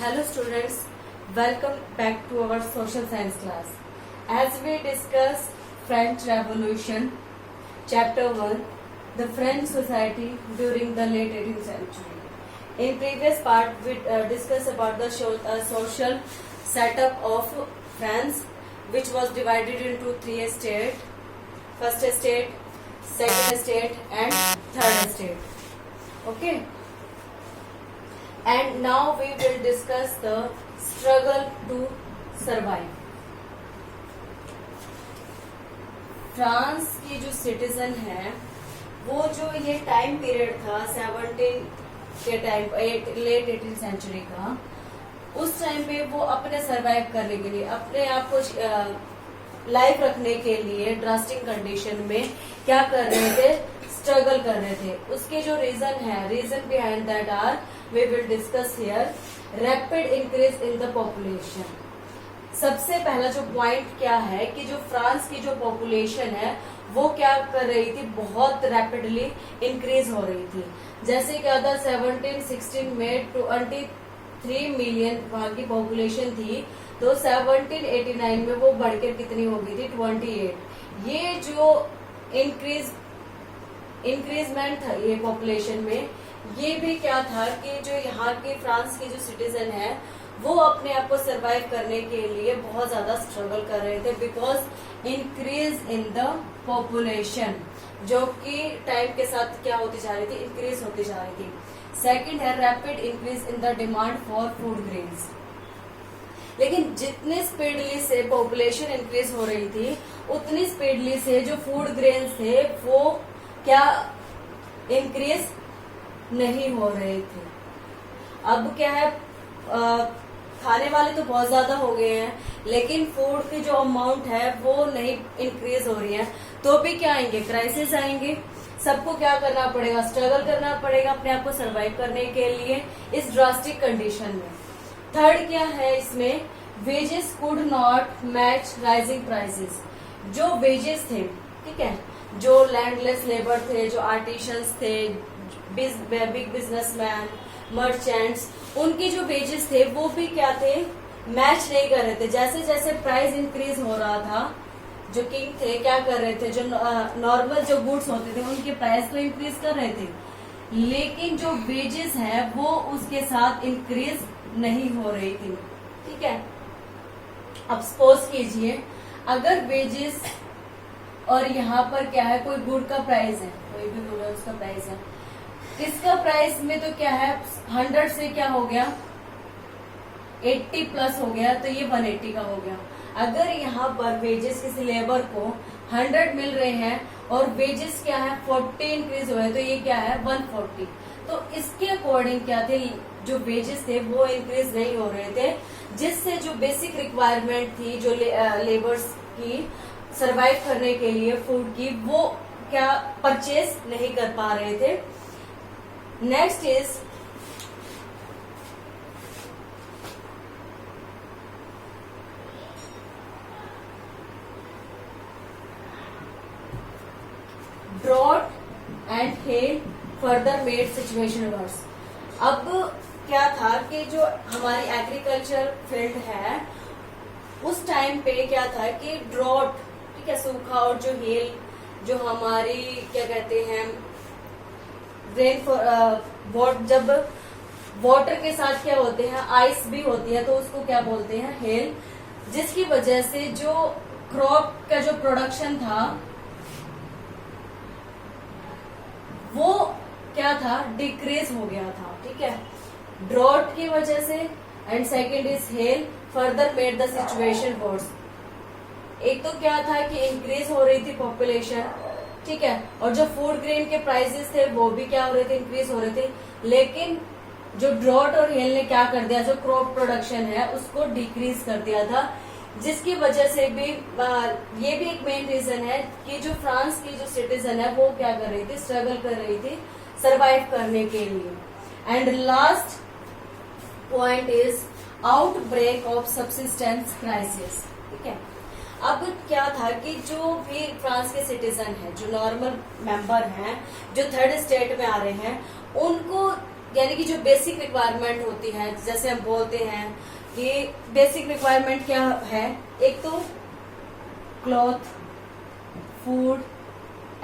Hello students, welcome back to our social science class. As we discuss French Revolution, chapter 1, the French society during the late 18th century. In previous part, we discussed about the social setup of France, which was divided into three estates: first estate, second estate, and third estate. Okay. And now we will discuss the struggle to survive. France की जो citizen है वो जो ये time period था 17 के time late 18 century का, उस टाइम पे वो अपने सरवाइव करने के लिए, अपने आप को लाइफ रखने के लिए ड्रास्टिक कंडीशन में क्या कर रहे थे, स्ट्रगल कर रहे थे. उसके जो reason behind that are we will discuss here. Rapid increase in the population. सबसे पहला जो पॉइंट क्या है कि जो फ्रांस की जो पॉपुलेशन है वो क्या कर रही थी, बहुत रैपिडली इंक्रीज हो रही थी. जैसे क्या था 1716 में 23 मिलियन वहां की पॉपुलेशन थी, तो 1789 में वो बढ़कर कितनी हो गई थी, 28. ये जो इंक्रीजमेंट था ये पॉपुलेशन में, ये भी क्या था कि जो यहाँ की फ्रांस की जो सिटीजन है वो अपने आप को सरवाइव करने के लिए बहुत ज्यादा स्ट्रगल कर रहे थे, because increase in the population जो कि टाइम के साथ क्या होती जा रही थी, इंक्रीज होती जा रही थी. सेकंड है rapid increase in the demand for food grains. लेकिन जितने स्पीडली से पॉपुलेशन इंक्रीज हो रही थी उतनी स्पीडली से जो फूड ग्रेन्स थे वो क्या इंक्रीज नहीं हो रहे थे. अब क्या है, खाने वाले तो बहुत ज्यादा हो गए हैं, लेकिन फूड की जो अमाउंट है वो नहीं इंक्रीज हो रही है. तो भी क्या आएंगे, क्राइसिस आएंगे. सबको क्या करना पड़ेगा, स्ट्रगल करना पड़ेगा अपने आप को सरवाइव करने के लिए इस ड्रास्टिक कंडीशन में. थर्ड क्या है इसमें, wages could not match rising prices. जो वेजेस थे, ठीक है, जो लैंडलेस लेबर थे, जो आर्टिशंस थे, बिग बिजनेसमैन, मर्चेंट्स, उनके जो वेजेस थे वो भी क्या थे, मैच नहीं कर रहे थे. जैसे जैसे प्राइस इंक्रीज हो रहा था, जो किंग थे क्या कर रहे थे, जो नॉर्मल जो गुड्स होते थे उनके प्राइस तो इंक्रीज कर रहे थे, लेकिन जो वेजेस है वो उसके साथ इंक्रीज नहीं हो रही थी. ठीक है. अब सपोज कीजिए अगर वेजेस और यहाँ पर क्या है, कोई गुड का प्राइस है, कोई भी गुड है उसका प्राइस है, इसका प्राइस में तो क्या है 100 से क्या हो गया 80 प्लस हो गया, तो ये 180 का हो गया. अगर यहाँ पर वेजेस किसी लेबर को 100 मिल रहे हैं और वेजेस क्या है 40 इंक्रीज हुए, तो ये क्या है 140. तो इसके अकॉर्डिंग क्या थे, जो वेजेस थे वो इंक्रीज नहीं हो रहे थे, जिससे जो बेसिक रिक्वायरमेंट थी जो लेबर्स की सरवाइव करने के लिए फूड की, वो क्या परचेज नहीं कर पा रहे थे. Next is drought and hail further made situation worse. अब क्या था कि जो हमारी एग्रीकल्चर फील्ड है उस टाइम पे क्या था कि ड्रॉट, ठीक है, सूखा, और जो हेल, जो हमारी क्या कहते हैं रेन, जब वाटर के साथ क्या होते हैं, आइस भी होती है, तो उसको क्या बोलते हैं, हेल, जिसकी वजह से जो क्रॉप का जो प्रोडक्शन था वो क्या था, डिक्रीज हो गया था. ठीक है, ड्रॉट की वजह से. And second is hello further made the situation worse. एक तो क्या था कि इंक्रीज हो रही थी पॉपुलेशन, ठीक है, और जो फूड ग्रेन के प्राइसेस थे वो भी क्या हो रहे थे, इंक्रीज हो रहे थे, लेकिन जो ड्रॉट और हेल ने क्या कर दिया, जो क्रॉप प्रोडक्शन है उसको डिक्रीज कर दिया था, जिसकी वजह से भी ये भी एक मेन रीजन है कि जो फ्रांस की जो सिटीजन है वो क्या कर रही थी, स्ट्रगल कर रही थी सरवाइव करने के लिए. And last point is outbreak of subsistence crisis. ठीक है. अब क्या था कि जो भी फ्रांस के सिटीजन है, जो नॉर्मल मेंबर हैं, जो थर्ड स्टेट में आ रहे हैं, उनको यानी कि जो बेसिक रिक्वायरमेंट होती है, जैसे हम बोलते हैं कि बेसिक रिक्वायरमेंट क्या है, एक तो क्लॉथ, फूड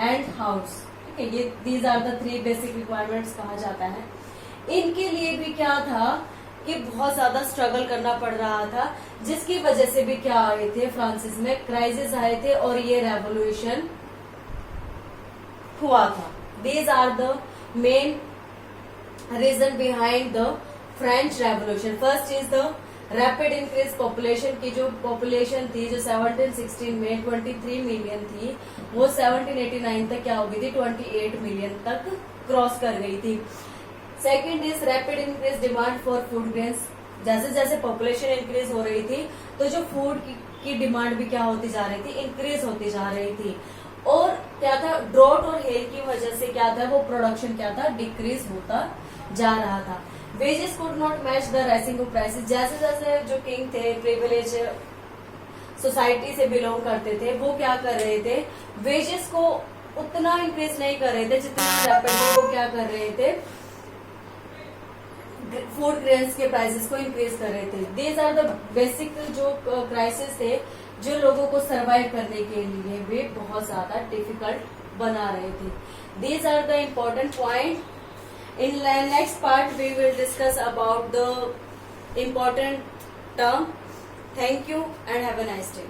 एंड हाउस, ठीक है, ये these are the 3 basic requirements कहा जाता है। इनके लिए भी क्या था कि बहुत ज्यादा स्ट्रगल करना पड़ रहा था, जिसकी वजह से भी क्या आए थे, फ्रांसिस में क्राइसिस आए थे और ये रेवोल्यूशन हुआ था। These are the main reason behind the French revolution. First is the rapid increase population की जो पॉपुलेशन थी, जो 1716 में 23 मिलियन थी, वो 1789 तक क्या हो गई थी, 28 मिलियन तक क्रॉस कर गई थी। Second is rapid increase demand for food grains. जैसे जैसे पॉपुलेशन इंक्रीज हो रही थी तो जो फूड की डिमांड भी क्या होती जा रही थी, इंक्रीज होती जा रही थी। और क्या था, ड्रॉट और हेल की वजह से क्या था, वो प्रोडक्शन क्या था, डिक्रीज होता जा रहा था। Wages could not match the rising of prices. जैसे जैसे जो किंग थे, प्रिविलेज सोसाइटी से बिलोंग करते थे, वो क्या कर रहे थे, वेजेस को उतना इंक्रीज नहीं कर रहे थे जितना रैपिडली वो क्या कर रहे थे, फूड ग्रेन्स के प्राइसेस को इंक्रीज कर रहे थे। दीज आर द बेसिक जो क्राइसिस थे, जो लोगों को सरवाइव करने के लिए वे बहुत ज्यादा डिफिकल्ट बना रहे थे। These are the important point. In the next part, we will discuss about the important term. Thank you and have a nice day.